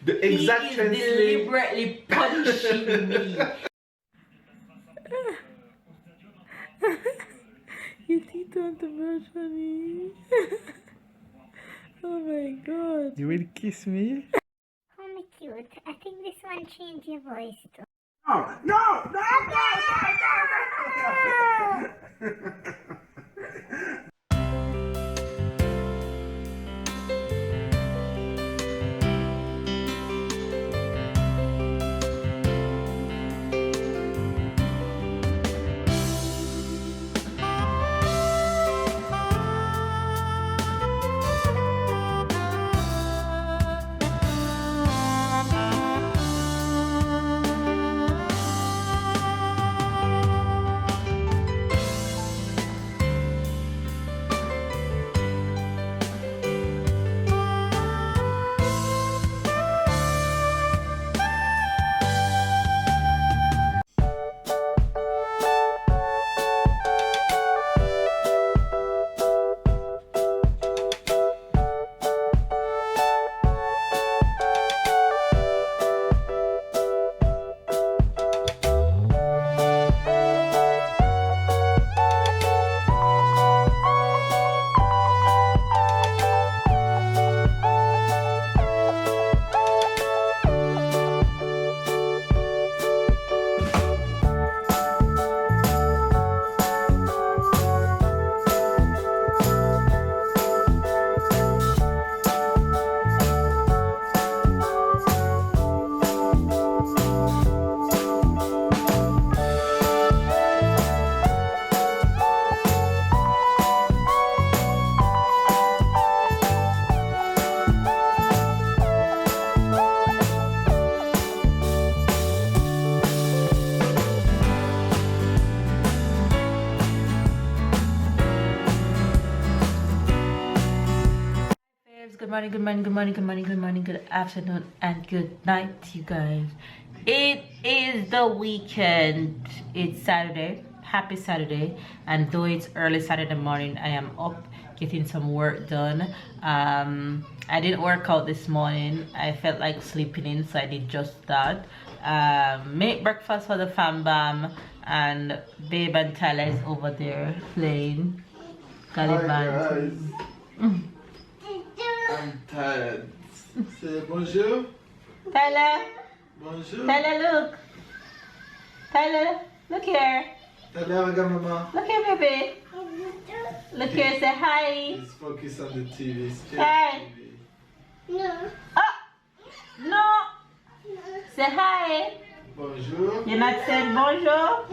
The exact translation. Deliberately punishing me. Your teeth want to brush on me. Oh my god. You will kiss me? Oh, cute. I think this one changed your voice too. No! No! No! No! No! No! Good morning, good morning, good morning, good morning, good morning, good afternoon, and good night, you guys. It is the weekend. It's Saturday. Happy Saturday. And though it's early Saturday morning, I am up getting some work done. I didn't work out this morning. I felt like sleeping in, so I did just that. Make breakfast for the fam bam, and Babe and Tyler is over there playing Caliban. I'm tired. Say bonjour. Tyler, Bonjour. Tyler, look. Tyler, look here. Tyler, regarde maman. Look here, baby. Look here, say hi. Let's focus on the TV. Hi. TV. No. Oh, no. Say hi. Bonjour. You're not saying bonjour?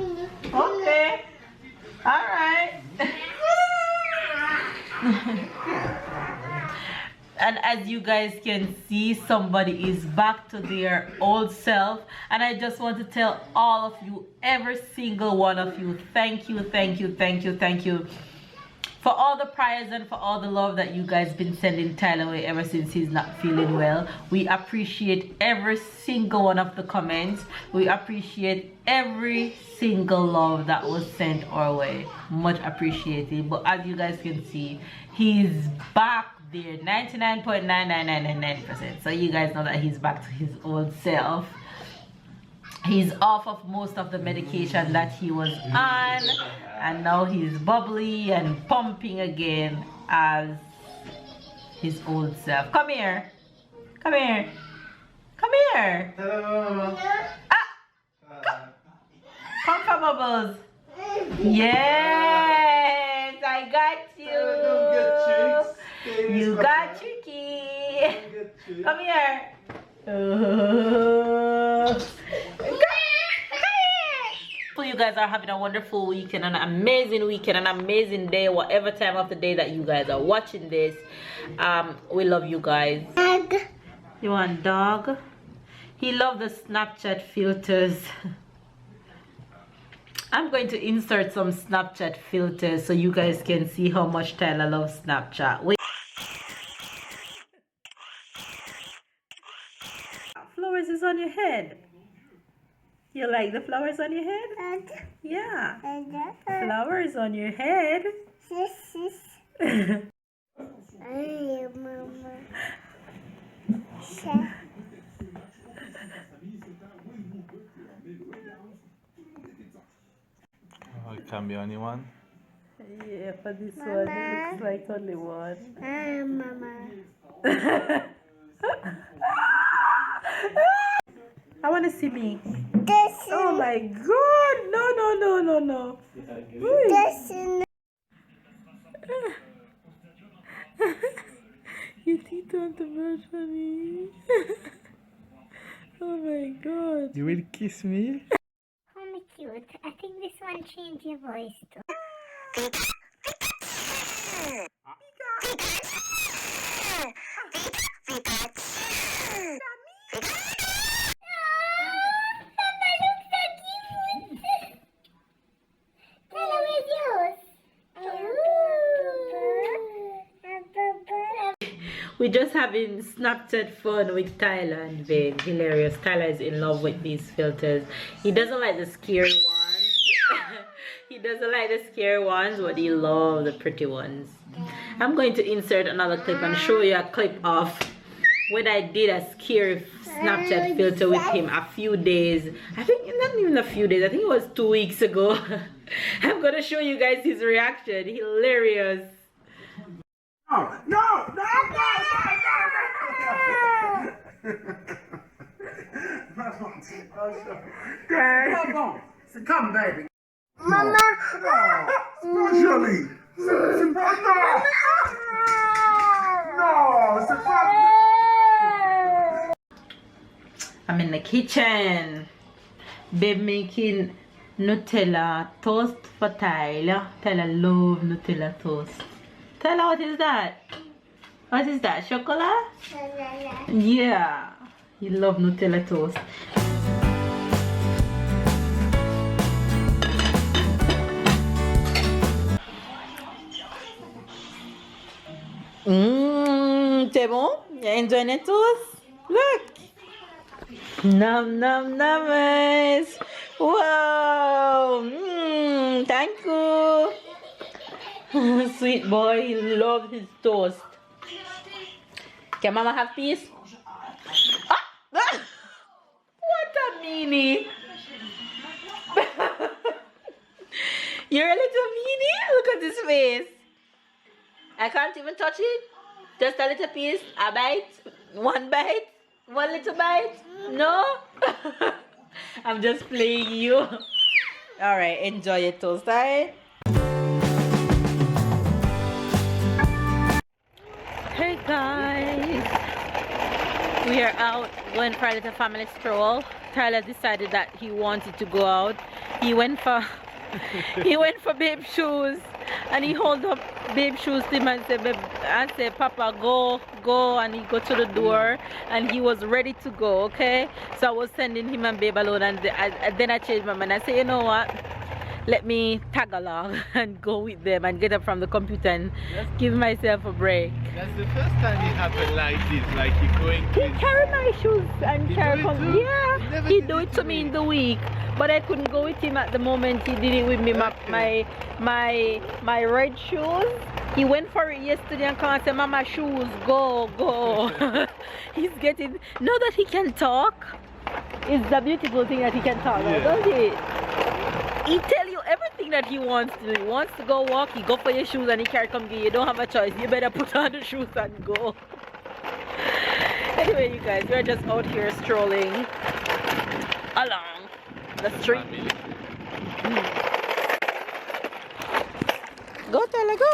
Okay. All right. And as you guys can see, somebody is back to their old self, and I just want to tell all of you, every single one of you, thank you, thank you, thank you, thank you for all the prayers and for all the love that you guys been sending Tyler away ever since he's not feeling well. We appreciate every single one of the comments. We appreciate every single love that was sent our way. Much appreciated. But as you guys can see, he's back there, 99.99999%. So you guys know that he's back to his old self. He's off of most of the medication that he was on, and now he's bubbly and pumping again as his old self. Come here. Come here. Come here. Hello. Ah! Come for Bubbles. Yes, I got you. Don't get tricks. You got tricky. Come here. So you guys are having a wonderful weekend, an amazing weekend, an amazing day, whatever time of the day that you guys are watching this. We love you guys. Dog. You want dog? He loves the Snapchat filters. I'm going to insert some Snapchat filters so you guys can see how much Tyler loves Snapchat. Wait. Flowers is on your head. You like the flowers on your head? Yeah. Flowers on your head. Mama. can be only one. Yeah, for this Mama. one, it looks like only one. Mama. I want to see me. This Oh my god! No, no, no, no, no. this is You teeth want to brush on me. Oh my god. You will kiss me? only cute. I think this one changed your voice too. We're just having Snapchat fun with Tyler and babe. Hilarious. Tyler is in love with these filters. He doesn't like the scary ones. He doesn't like the scary ones, but he loves the pretty ones. I'm going to insert another clip and show you a clip of when I did a scary Snapchat filter with him a few days. I think not even a few days. I think it was 2 weeks ago. I'm gonna show you guys his reaction. Hilarious. No, no, no, no, no. Come, baby. Mama. Surely. No, I'm in the kitchen. Babe making Nutella toast for Tyler. Tyler love Nutella toast. Tyler, what is that? What is that? Chocolate? Yeah. He love Nutella toast. C'est bon? You enjoying the toast? Look. Nom nom nice. Wow. Thank you. Sweet boy, he loves his toast. Can mama have peace? Ah! What a meanie. You're a little meanie? Look at his face. I can't even touch it. Just a little piece. A bite. One bite. One little bite. No? I'm just playing you. Alright, enjoy your toast, alright? Hey guys. We are out going for a little family stroll. Tyler decided that he wanted to go out. He went for babe shoes and he hold up babe shoes to him and said, Papa, go, and he go to the door and he was ready to go, okay? So I was sending him and babe alone, and then I changed my mind. I said, you know what? Let me tag along and go with them and get up from the computer and give myself a break. That's the first time it happened like this, like you're going He to... carry my shoes and He carry do it come. too? Yeah, He never he did do it it to to me me. in the week, but I couldn't go with him at the moment. He did it with me. Okay. My red shoes. He went for it yesterday and come and said, Mama, shoes, go. He's getting. Now that he can talk, it's the beautiful thing that he can talk, Yeah. don't it? He tell you everything that he wants to do. He wants to go walk, he go for your shoes and he carry come get you. You don't have a choice. You better put on the shoes and go. Anyway, you guys, we're just out here strolling along the street. Go, Tyler, go.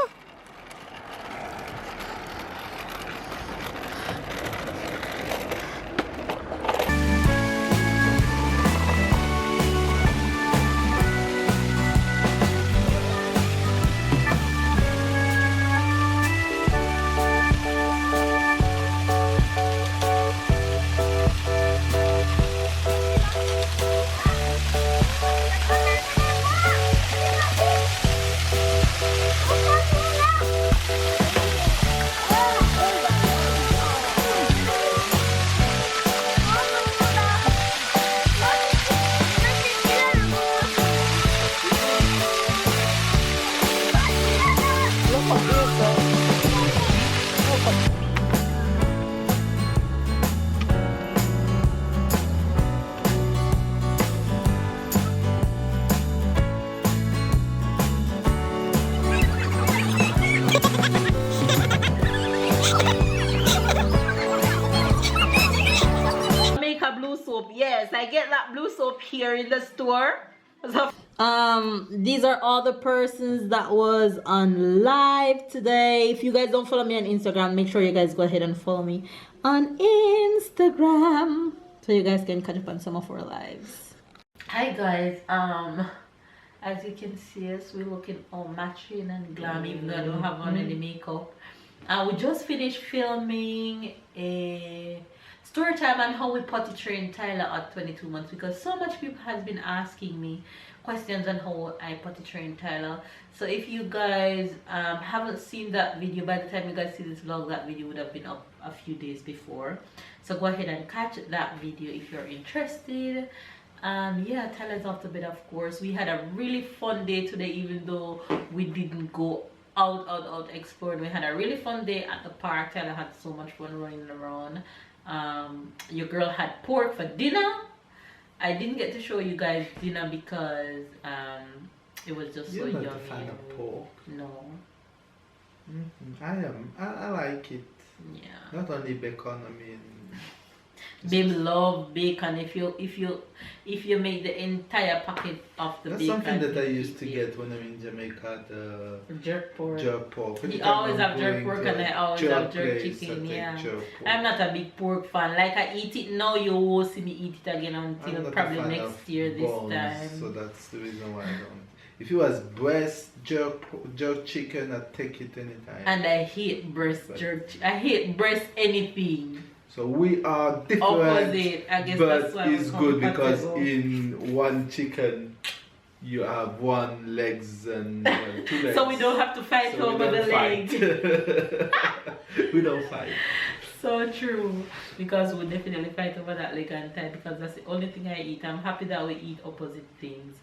soap. Yes, I get that blue soap here in the store. So, these are all the persons that was on live today. If you guys don't follow me on Instagram, make sure you guys go ahead and follow me on Instagram so you guys can catch up on some of our lives. Hi guys, as you can see us, we're looking all matching and glam even though I don't have on any makeup. We just finished filming a story time on how we potty train Tyler at 22 months, because so much people has been asking me questions on how I potty train Tyler. So if you guys haven't seen that video, by the time you guys see this vlog, that video would have been up a few days before. So go ahead and catch that video if you're interested. Yeah, Tyler's off to bed, of course. We had a really fun day today, even though we didn't go out exploring. We had a really fun day at the park. Tyler had so much fun running around. Your girl had pork for dinner. I didn't get to show you guys dinner because it was just so yummy. You're not a fan of pork? No. I am. I like it. Yeah. Not only bacon, I mean. Babe love bacon. If you make the entire packet of the That's bacon. something that I used to get when I'm in Jamaica. The jerk pork. Jerk pork. You always have jerk pork and I always have jerk chicken. Yeah. I'm not a big pork fan. Like I eat it now, you won't see me eat it again until probably next year this time. So that's the reason why I don't. If it was breast jerk chicken, I'd take it anytime. And I hate breast jerk. I hate breast anything. So we are different, opposite. I guess but that's why it's good because in one chicken you have one legs and 2 legs. So we don't have to fight over the legs. We don't fight. So true, because we definitely fight over that leg and thigh because that's the only thing I eat. I'm happy that we eat opposite things.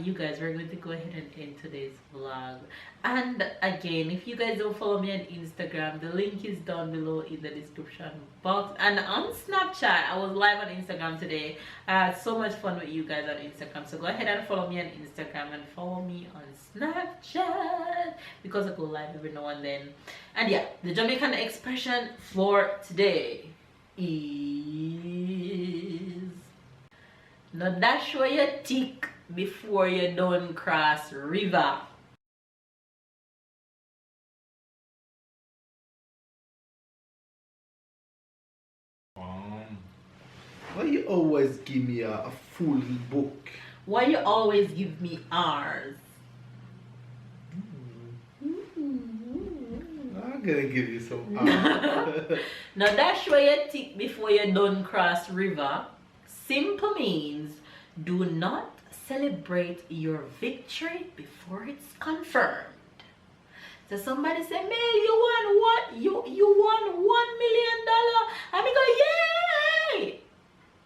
You guys, we're going to go ahead and end today's vlog. And again, if you guys don't follow me on Instagram, the link is down below in the description box. And on Snapchat, I was live on Instagram today. I had so much fun with you guys on Instagram, so go ahead and follow me on Instagram and follow me on Snapchat because I go live every now and then. And yeah, the Jamaican expression for today is no dash where you tick before you don't cross river. Why you always give me a full book? Why you always give me R's? I'm gonna give you some R's. Now dash where you tick before you don't cross river simple means do not celebrate your victory before it's confirmed. So somebody say, Mel, you won what? You won $1 million. And we go, yay!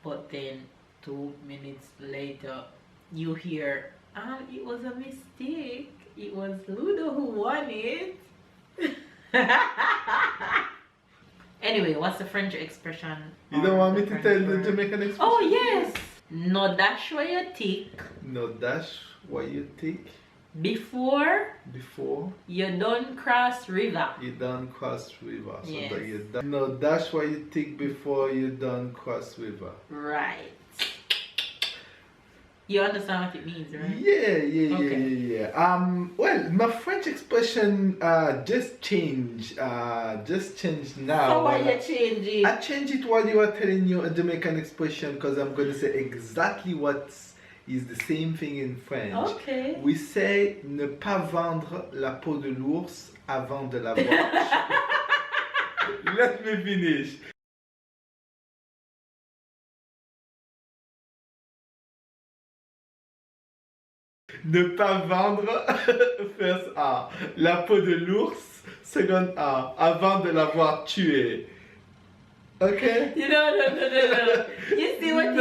But then 2 minutes later, you hear, it was a mistake. It was Ludo who won it. Anyway, what's the French expression? You don't want me to tell the Jamaican expression? Oh, yes. No dash where you tick. No dash where you tick. Before you don't cross river. You don't cross river. So yes. that you no dash where you tick before you don't cross river. Right. You understand what it means, right? Yeah. Okay. Yeah. Well, my French expression just changed. Just changed now. How are you changing? I changed it while you were telling you a Jamaican expression because I'm going to say exactly what is the same thing in French. Okay. We say ne pas vendre la peau de l'ours avant de la voir. Let me finish. Ne pas vendre, first A, la peau de l'ours, second A, avant de l'avoir tué. Okay? No. You see what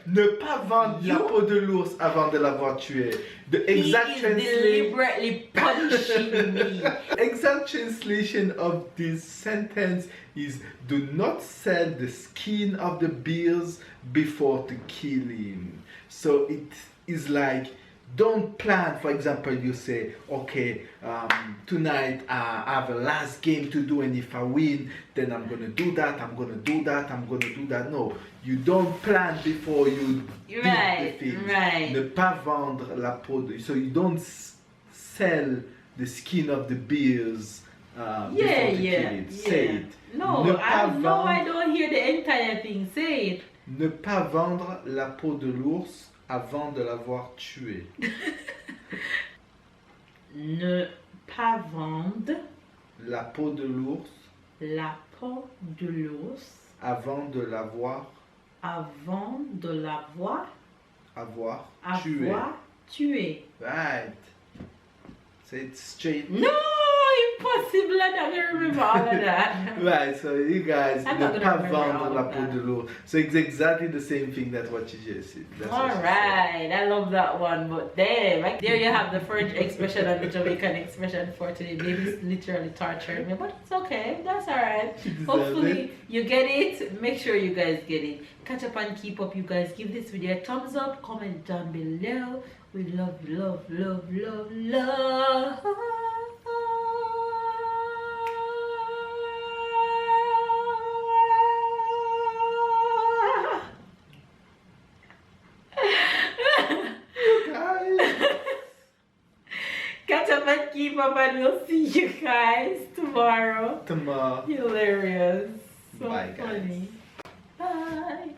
ne pas vendre la peau de l'ours avant de l'avoir tué. The exact deliberately punishing me. Exact translation of this sentence is do not sell the skin of the bears before to kill him. So it is like Don't plan, for example, you say, okay, tonight I have a last game to do, and if I win, then I'm going to do that, I'm going to do that, I'm going to do that. No, you don't plan before you do the things. Right. Ne pas vendre la peau de... So you don't sell the skin of the bears before to kill it. Say it. No, I don't hear the entire thing. Say it. Ne pas vendre la peau de l'ours avant de l'avoir tué. Ne pas vendre la peau de l'ours avant de l'avoir tué. Right. Say it straight. No, impossible. I'm not gonna remember all of that. Right, so you guys, I'm ne not gonna pas remember vendre all la of peau that. de l'ours. So it's exactly the same thing that what you just said. That's what she said. Alright, I love that one. But damn, right there you have the French expression and the Jamaican expression for today. Baby's literally tortured me, but it's okay. That's alright. Hopefully you get it. Make sure you guys get it. Catch up and keep up, you guys. Give this video a thumbs up. Comment down below. We love, love, love, love, love. Catch up and keep up, and we'll see you guys tomorrow. Tomorrow. Hilarious. So Bye, guys. funny. Bye.